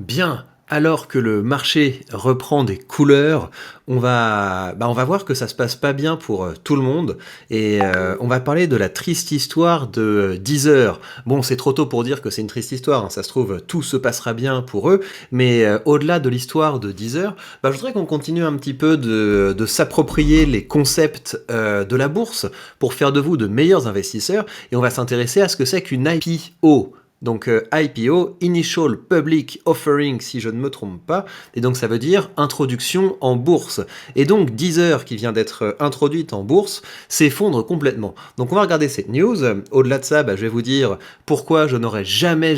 Bien, alors que le marché reprend des couleurs, on va voir que ça se passe pas bien pour tout le monde et on va parler de la triste histoire de Deezer. Bon, c'est trop tôt pour dire que c'est une triste histoire, hein, ça se trouve tout se passera bien pour eux, mais au-delà de l'histoire de Deezer, je voudrais qu'on continue un petit peu de s'approprier les concepts de la bourse pour faire de vous de meilleurs investisseurs et on va s'intéresser à ce que c'est qu'une IPO. Donc IPO, Initial Public Offering, si je ne me trompe pas, et donc ça veut dire introduction en bourse. Et donc Deezer, qui vient d'être introduite en bourse, s'effondre complètement. Donc on va regarder cette news. Au-delà de ça, je vais vous dire pourquoi je n'aurais jamais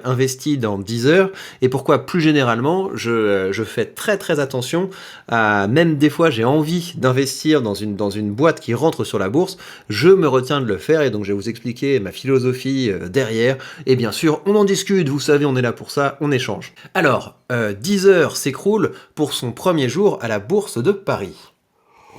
investi dans Deezer, et pourquoi plus généralement, je fais très très attention à, même des fois j'ai envie d'investir dans une boîte qui rentre sur la bourse, je me retiens de le faire, et donc je vais vous expliquer ma philosophie derrière. Et bien sûr, on en discute, vous savez, on est là pour ça, on échange. Alors, Deezer s'écroule pour son premier jour à la Bourse de Paris.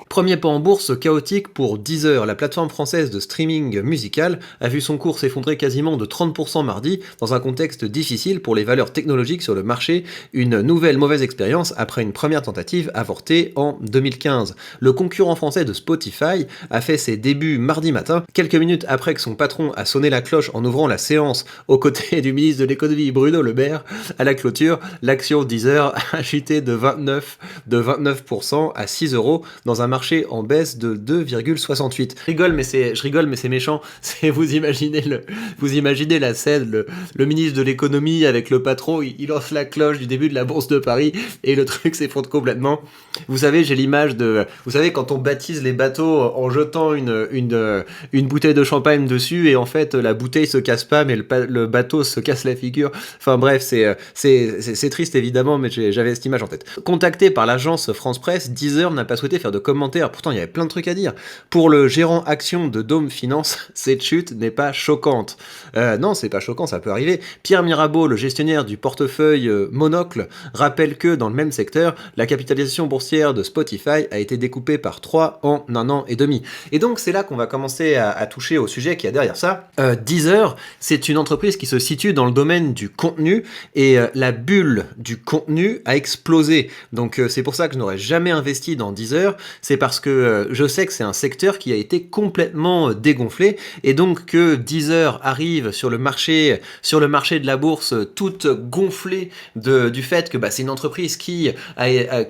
Premier pas en bourse chaotique pour Deezer, la plateforme française de streaming musical a vu son cours s'effondrer quasiment de 30% mardi dans un contexte difficile pour les valeurs technologiques sur le marché, une nouvelle mauvaise expérience après une première tentative avortée en 2015. Le concurrent français de Spotify a fait ses débuts mardi matin, quelques minutes après que son patron a sonné la cloche en ouvrant la séance aux côtés du ministre de l'économie Bruno Le Maire. À la clôture, l'action Deezer a chuté de 29% à 6 euros dans un marché en baisse de 2,68. Je rigole, mais c'est méchant. Vous imaginez la scène, le ministre de l'économie avec le patron, il lance la cloche du début de la bourse de Paris et le truc s'effondre complètement. Vous savez, j'ai l'image vous savez, quand on baptise les bateaux en jetant une bouteille de champagne dessus et en fait la bouteille se casse pas, mais le bateau se casse la figure. Enfin bref, c'est triste évidemment, mais j'avais cette image en tête. Contacté par l'agence France Presse, Deezer n'a pas souhaité faire de commentaires. Pourtant, il y avait plein de trucs à dire. Pour le gérant action de Dôme Finance, cette chute n'est pas choquante. Non, c'est pas choquant, ça peut arriver. Pierre Mirabeau, le gestionnaire du portefeuille Monocle, rappelle que dans le même secteur, la capitalisation boursière de Spotify a été découpée par 3 en 1 an et demi. Et donc, c'est là qu'on va commencer à toucher au sujet qu'il y a derrière ça. Deezer, c'est une entreprise qui se situe dans le domaine du contenu et la bulle du contenu a explosé. Donc, c'est pour ça que je n'aurais jamais investi dans Deezer. C'est parce que je sais que c'est un secteur qui a été complètement dégonflé et donc que Deezer arrive sur le marché de la bourse toute gonflée du fait que c'est une entreprise qui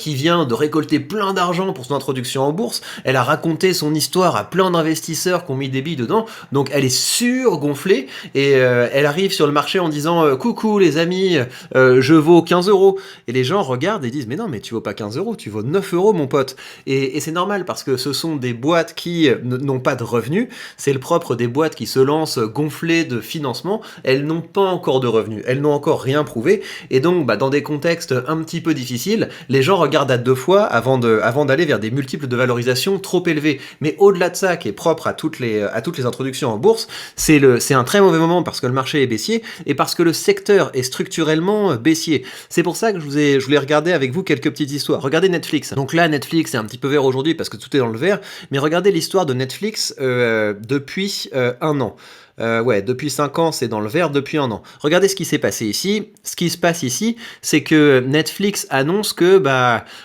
vient de récolter plein d'argent pour son introduction en bourse. Elle a raconté son histoire à plein d'investisseurs qui ont mis des billes dedans, donc elle est surgonflée et elle arrive sur le marché en disant coucou les amis, je vaux 15 euros, et les gens regardent et disent mais non, mais tu vaux pas 15 euros, tu vaux 9 euros mon pote. Et c'est normal parce que ce sont des boîtes qui n'ont pas de revenus, c'est le propre des boîtes qui se lancent gonflées de financement, elles n'ont pas encore de revenus, elles n'ont encore rien prouvé, et donc dans des contextes un petit peu difficiles, les gens regardent à deux fois avant d'aller vers des multiples de valorisation trop élevés. Mais au-delà de ça, qui est propre à toutes les introductions en bourse, c'est un très mauvais moment parce que le marché est baissier et parce que le secteur est structurellement baissier. C'est pour ça que je voulais regarder avec vous quelques petites histoires. Regardez Netflix. Donc là, Netflix est un petit peu vert aujourd'hui parce que tout est dans le vert, mais regardez l'histoire de Netflix depuis 1 an. Depuis 5 ans, c'est dans le vert depuis 1 an. Regardez ce qui s'est passé ici. Ce qui se passe ici, c'est que Netflix annonce que,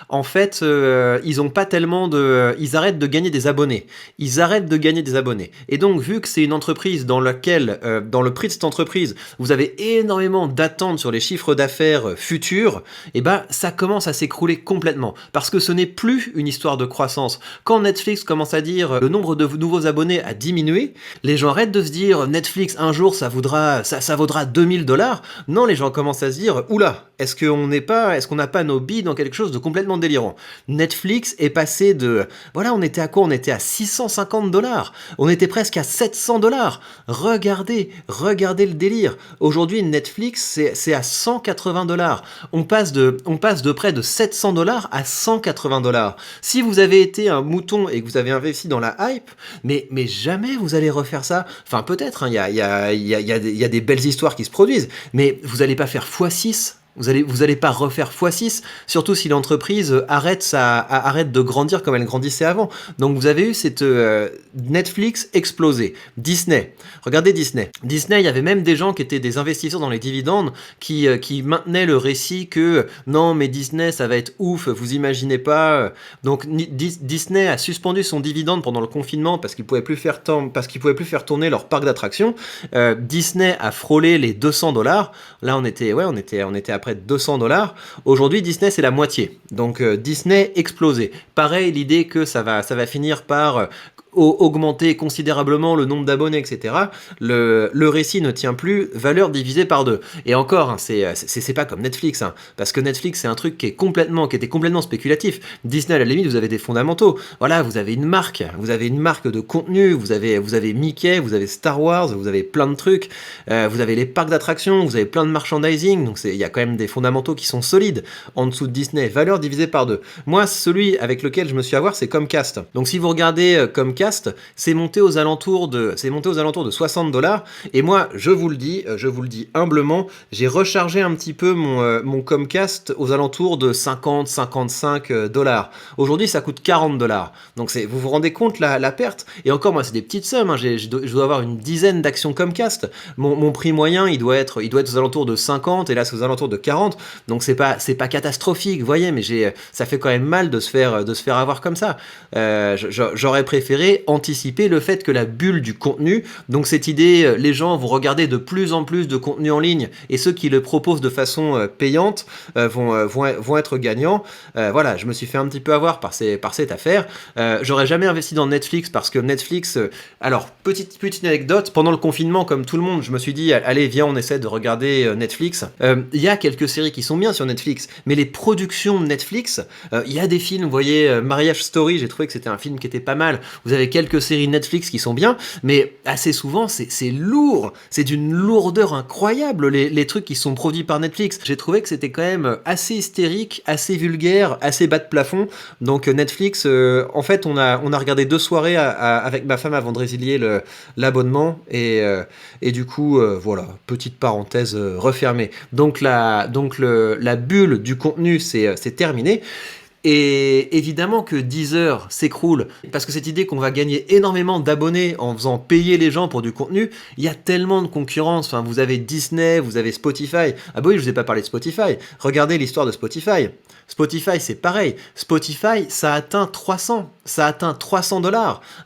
en fait, ils ont pas tellement ils arrêtent de gagner des abonnés. Et donc, vu que c'est une entreprise dans laquelle, dans le prix de cette entreprise, vous avez énormément d'attentes sur les chiffres d'affaires futurs, ça commence à s'écrouler complètement. Parce que ce n'est plus une histoire de croissance. Quand Netflix commence à dire le nombre de nouveaux abonnés a diminué, les gens arrêtent de se dire Netflix un jour ça vaudra 2000 $. Non, les gens commencent à se dire oula, est-ce qu'on n'a pas nos billes dans quelque chose de complètement délirant. Netflix est passé on était à quoi? On était à 650 $. On était presque à 700 $. Regardez le délire. Aujourd'hui, Netflix c'est à 180 $. On passe de près de 700 $ à 180 $. Si vous avez été un mouton et que vous avez investi dans la hype, mais jamais vous allez refaire ça. Enfin, peut-être, il y a des belles histoires qui se produisent, mais vous n'allez pas faire x6 Vous allez pas refaire x6, surtout si l'entreprise arrête de grandir comme elle grandissait avant. Donc vous avez eu cette Netflix explosé. Disney. Regardez Disney. Disney, il y avait même des gens qui étaient des investisseurs dans les dividendes qui maintenaient le récit que non, mais Disney, ça va être ouf, vous imaginez pas. Donc Disney a suspendu son dividende pendant le confinement parce qu'ils pouvaient plus faire tourner leur parc d'attractions. Disney a frôlé les $200. Là, on était à près de $200. Aujourd'hui, Disney, c'est la moitié. Donc, Disney explosé. Pareil, l'idée que ça va finir par augmenter considérablement le nombre d'abonnés, etc. Le récit ne tient plus, valeur divisée par 2. Et encore, hein, c'est pas comme Netflix, hein, parce que Netflix, c'est un truc qui était complètement spéculatif. Disney, à la limite, vous avez des fondamentaux. Voilà, vous avez une marque de contenu, vous avez Mickey, vous avez Star Wars, vous avez plein de trucs, vous avez les parcs d'attractions, vous avez plein de merchandising, donc il y a quand même des fondamentaux qui sont solides. En dessous de Disney, valeur divisée par 2. Moi, celui avec lequel je me suis à voir, c'est Comcast. Donc si vous regardez Comcast, c'est monté aux alentours de $60. Et moi, je vous le dis humblement, j'ai rechargé un petit peu mon Comcast aux alentours de 50-55 $. Aujourd'hui, ça coûte $40. Donc vous vous rendez compte la perte? Et encore, moi, c'est des petites sommes, hein. Je dois avoir une dizaine d'actions Comcast. Mon prix moyen, il doit être aux alentours de 50, et là, c'est aux alentours de 40. Donc c'est pas catastrophique, vous voyez, mais ça fait quand même mal de se faire avoir comme ça. J'aurais préféré anticiper le fait que la bulle du contenu, donc cette idée, les gens vont regarder de plus en plus de contenu en ligne, et ceux qui le proposent de façon payante vont être gagnants. Voilà, je me suis fait un petit peu avoir par cette affaire. J'aurais jamais investi dans Netflix parce que Netflix, alors petite anecdote, pendant le confinement, comme tout le monde, je me suis dit allez, viens, on essaie de regarder Netflix. Il y a quelques séries qui sont bien sur Netflix, mais les productions de Netflix, il y a des films, vous voyez, Marriage Story, j'ai trouvé que c'était un film qui était pas mal. Vous avez quelques séries Netflix qui sont bien, mais assez souvent c'est lourd, c'est d'une lourdeur incroyable les trucs qui sont produits par Netflix. J'ai trouvé que c'était quand même assez hystérique, assez vulgaire, assez bas de plafond. Donc Netflix, en fait on a regardé 2 soirées avec ma femme avant de résilier l'abonnement, et du coup voilà, petite parenthèse refermée. Donc la bulle du contenu c'est terminé. Et évidemment que Deezer s'écroule, parce que cette idée qu'on va gagner énormément d'abonnés en faisant payer les gens pour du contenu, il y a tellement de concurrence. Enfin, vous avez Disney, vous avez Spotify. Ah bah oui, je vous ai pas parlé de Spotify. Regardez l'histoire de Spotify. Spotify, c'est pareil. Spotify, ça atteint $300,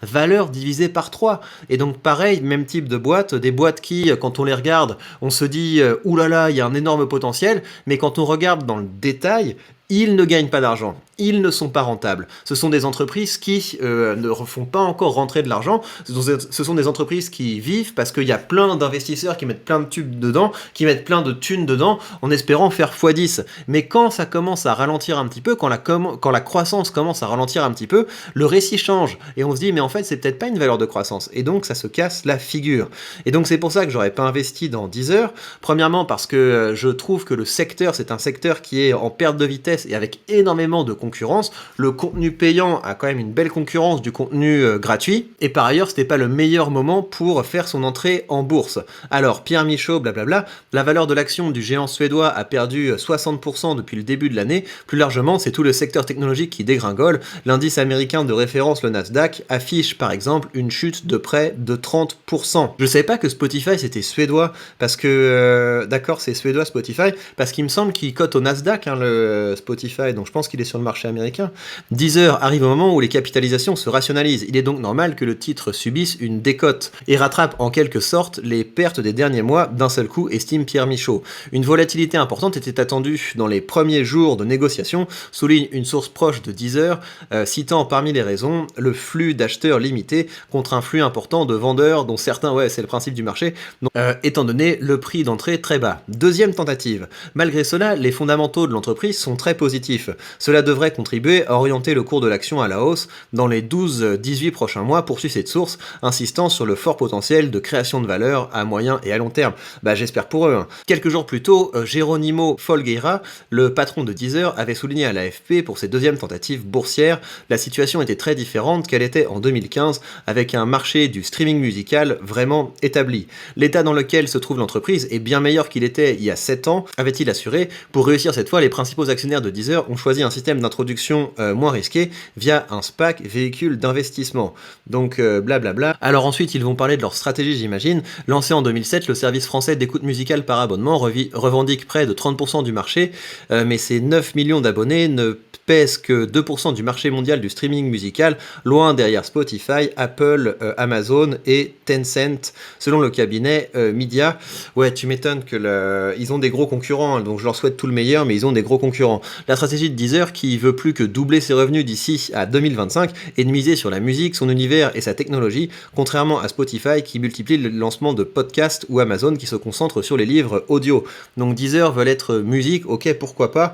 valeur divisée par 3. Et donc pareil, même type de boîte, des boîtes qui, quand on les regarde, on se dit oulala, il y a un énorme potentiel, mais quand on regarde dans le détail, ils ne gagnent pas d'argent, ils ne sont pas rentables. Ce sont des entreprises qui ne font pas encore rentrer de l'argent, ce sont des entreprises qui vivent parce qu'il y a plein d'investisseurs qui mettent plein de tubes dedans, qui mettent plein de thunes dedans, en espérant faire x10. Mais quand ça commence à ralentir un petit peu, quand la croissance commence à ralentir un petit peu, le récit change, et on se dit mais en fait c'est peut-être pas une valeur de croissance, et donc ça se casse la figure. Et donc c'est pour ça que j'aurais pas investi dans Deezer, premièrement parce que je trouve que le secteur, c'est un secteur qui est en perte de vitesse et avec énormément de concurrence. Le contenu payant a quand même une belle concurrence du contenu gratuit, et par ailleurs c'était pas le meilleur moment pour faire son entrée en bourse. Alors Pierre Michaud, blablabla, la valeur de l'action du géant suédois a perdu 60% depuis le début de l'année. Plus largement, c'est tout le secteur technologique qui dégringole. L'indice américain de référence, le Nasdaq, affiche par exemple une chute de près de 30%. Je savais pas que Spotify c'était suédois, parce que d'accord, c'est suédois Spotify, parce qu'il me semble qu'il cote au Nasdaq, hein, le Spotify, donc je pense qu'il est sur le marché américain. Deezer arrive au moment où les capitalisations se rationalisent. Il est donc normal que le titre subisse une décote et rattrape en quelque sorte les pertes des derniers mois d'un seul coup, estime Pierre Michaud. Une volatilité importante était attendue dans les premiers jours de négociation, souligne une source proche de Deezer, citant parmi les raisons le flux d'acheteurs limité contre un flux important de vendeurs dont certains, c'est le principe du marché, donc, étant donné le prix d'entrée très bas. Deuxième tentative. Malgré cela, les fondamentaux de l'entreprise sont très très positif. Cela devrait contribuer à orienter le cours de l'action à la hausse dans les 12-18 prochains mois, poursuit cette source, insistant sur le fort potentiel de création de valeur à moyen et à long terme. Bah j'espère pour eux. Hein. Quelques jours plus tôt, Geronimo Folgueira, le patron de Deezer, avait souligné à l'AFP pour ses deuxièmes tentatives boursières, la situation était très différente qu'elle était en 2015, avec un marché du streaming musical vraiment établi. L'état dans lequel se trouve l'entreprise est bien meilleur qu'il était il y a 7 ans, avait-il assuré. Pour réussir cette fois, les principaux actionnaires de Deezer ont choisi un système d'introduction moins risqué via un SPAC, véhicule d'investissement. Donc blablabla. Alors ensuite, ils vont parler de leur stratégie, j'imagine. Lancé en 2007, le service français d'écoute musicale par abonnement revendique près de 30% du marché, mais ces 9 millions d'abonnés ne pèsent que 2% du marché mondial du streaming musical, loin derrière Spotify, Apple, Amazon et Tencent, selon le cabinet Media. Ouais, tu m'étonnes que ils ont des gros concurrents, donc je leur souhaite tout le meilleur, mais ils ont des gros concurrents. La stratégie de Deezer, qui veut plus que doubler ses revenus d'ici à 2025, est de miser sur la musique, son univers et sa technologie, contrairement à Spotify qui multiplie le lancement de podcasts ou Amazon qui se concentre sur les livres audio. Donc Deezer veut être musique, ok, pourquoi pas,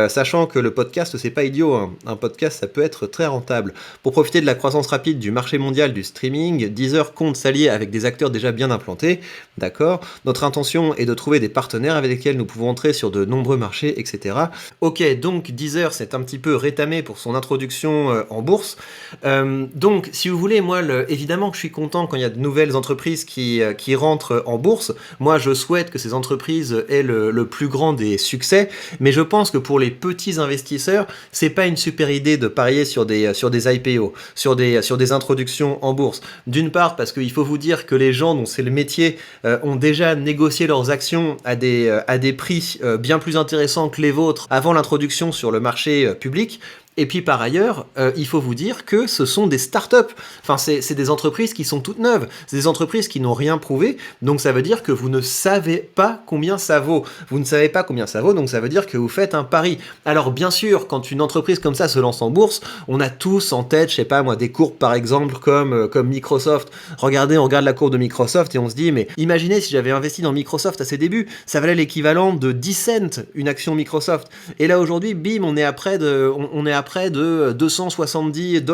sachant que le podcast c'est pas idiot, hein. Un podcast ça peut être très rentable. Pour profiter de la croissance rapide du marché mondial du streaming, Deezer compte s'allier avec des acteurs déjà bien implantés, d'accord. Notre intention est de trouver des partenaires avec lesquels nous pouvons entrer sur de nombreux marchés, etc. Ok, donc Deezer s'est un petit peu rétamé pour son introduction en bourse. Donc, si vous voulez, moi, évidemment que je suis content quand il y a de nouvelles entreprises qui rentrent en bourse. Moi, je souhaite que ces entreprises aient le plus grand des succès, mais je pense que pour les petits investisseurs, c'est pas une super idée de parier sur des IPO, sur des introductions en bourse. D'une part, parce qu'il faut vous dire que les gens dont c'est le métier ont déjà négocié leurs actions à des prix bien plus intéressants que les vôtres avant l'introduction sur le marché public. Et puis par ailleurs, il faut vous dire que ce sont des startups. Enfin, c'est des entreprises qui sont toutes neuves. C'est des entreprises qui n'ont rien prouvé. Donc ça veut dire que vous ne savez pas combien ça vaut. Vous ne savez pas combien ça vaut, donc ça veut dire que vous faites un pari. Alors bien sûr, quand une entreprise comme ça se lance en bourse, on a tous en tête, je sais pas moi, des courbes par exemple comme Microsoft. Regardez, on regarde la courbe de Microsoft et on se dit, mais imaginez si j'avais investi dans Microsoft à ses débuts, ça valait l'équivalent de 10 cents une action Microsoft. Et là aujourd'hui, bim, on est à près de 270 $.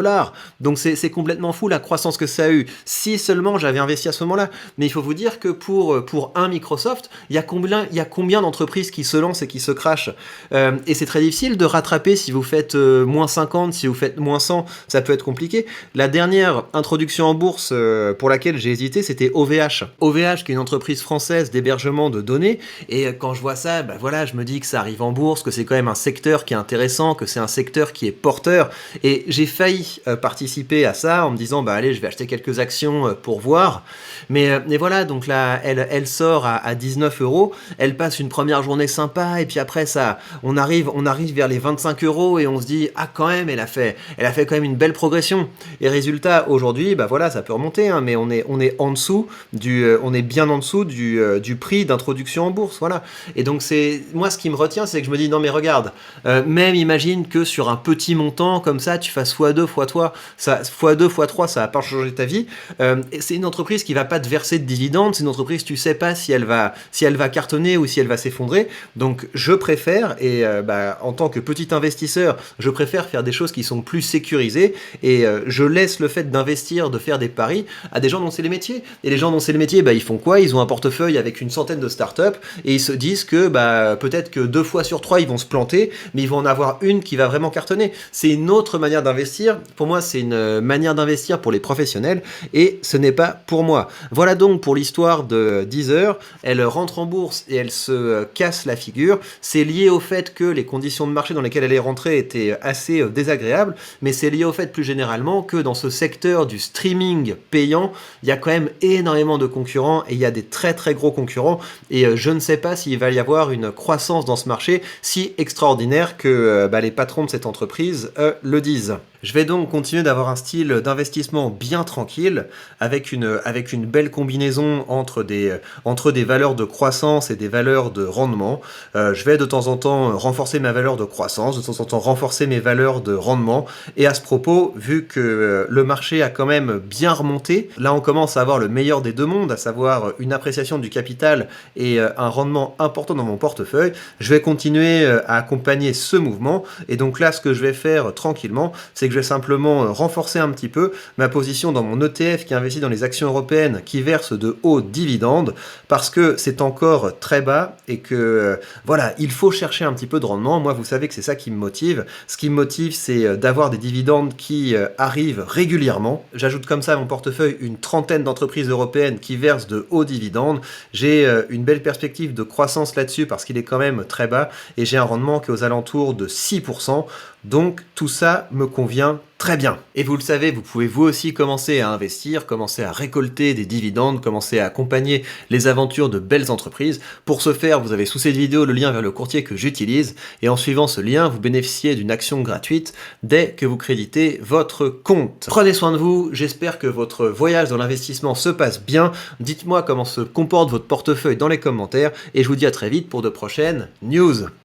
Donc c'est complètement fou la croissance que ça a eu. Si seulement j'avais investi à ce moment-là. Mais il faut vous dire que pour un Microsoft, il y a combien d'entreprises qui se lancent et qui se crachent. Et c'est très difficile de rattraper si vous faites moins 50, si vous faites moins 100, ça peut être compliqué. La dernière introduction en bourse pour laquelle j'ai hésité, c'était OVH. OVH qui est une entreprise française d'hébergement de données. Et quand je vois ça, bah voilà, je me dis que ça arrive en bourse, que c'est quand même un secteur qui est intéressant, que c'est un secteur qui est porteur, et j'ai failli participer à ça en me disant bah allez, je vais acheter quelques actions pour voir, mais voilà, donc là elle sort à 19 €, elle passe une première journée sympa et puis après ça on arrive vers les 25 € et on se dit ah quand même elle a fait quand même une belle progression, et résultat aujourd'hui bah voilà, ça peut remonter hein, mais on est en dessous on est bien en dessous du prix d'introduction en bourse, voilà. Et donc c'est moi ce qui me retient, c'est que je me dis non mais regarde, même imagine que sur un petit montant comme ça, tu fasses x2, x3, x2, x3, ça va pas changer ta vie. C'est une entreprise qui va pas te verser de dividendes, c'est une entreprise, tu sais pas si elle va cartonner ou si elle va s'effondrer. Donc je préfère, et en tant que petit investisseur, je préfère faire des choses qui sont plus sécurisées, et je laisse le fait d'investir, de faire des paris à des gens dont c'est les métiers. Et les gens dont c'est les métiers, ils font quoi? Ils ont un portefeuille avec une centaine de startups et ils se disent que peut-être que 2 fois sur 3 ils vont se planter, mais ils vont en avoir une qui va vraiment cartonner. C'est une autre manière d'investir. Pour moi, c'est une manière d'investir pour les professionnels et ce n'est pas pour moi. Voilà donc pour l'histoire de Deezer. Elle rentre en bourse et elle se casse la figure. C'est lié au fait que les conditions de marché dans lesquelles elle est rentrée étaient assez désagréables, mais c'est lié au fait plus généralement que dans ce secteur du streaming payant, il y a quand même énormément de concurrents et il y a des très très gros concurrents, et je ne sais pas s'il va y avoir une croissance dans ce marché si extraordinaire que les patrons de cette entreprise le disent. Je vais donc continuer d'avoir un style d'investissement bien tranquille, avec une belle combinaison entre des valeurs de croissance et des valeurs de rendement. Je vais de temps en temps renforcer ma valeur de croissance, de temps en temps renforcer mes valeurs de rendement. Et à ce propos, vu que le marché a quand même bien remonté, là on commence à avoir le meilleur des deux mondes, à savoir une appréciation du capital et un rendement important dans mon portefeuille, je vais continuer à accompagner ce mouvement. Et donc là, ce que je vais faire tranquillement, c'est que je vais simplement renforcer un petit peu ma position dans mon ETF qui investit dans les actions européennes qui versent de hauts dividendes, parce que c'est encore très bas et que voilà, il faut chercher un petit peu de rendement. Moi, vous savez que c'est ça qui me motive. Ce qui me motive, c'est d'avoir des dividendes qui arrivent régulièrement. J'ajoute comme ça à mon portefeuille une trentaine d'entreprises européennes qui versent de hauts dividendes. J'ai une belle perspective de croissance là-dessus parce qu'il est quand même très bas et j'ai un rendement qui est aux alentours de 6%. Donc tout ça me convient très bien. Et vous le savez, vous pouvez vous aussi commencer à investir, commencer à récolter des dividendes, commencer à accompagner les aventures de belles entreprises. Pour ce faire, vous avez sous cette vidéo le lien vers le courtier que j'utilise et en suivant ce lien, vous bénéficiez d'une action gratuite dès que vous créditez votre compte. Prenez soin de vous, j'espère que votre voyage dans l'investissement se passe bien. Dites-moi comment se comporte votre portefeuille dans les commentaires et je vous dis à très vite pour de prochaines news.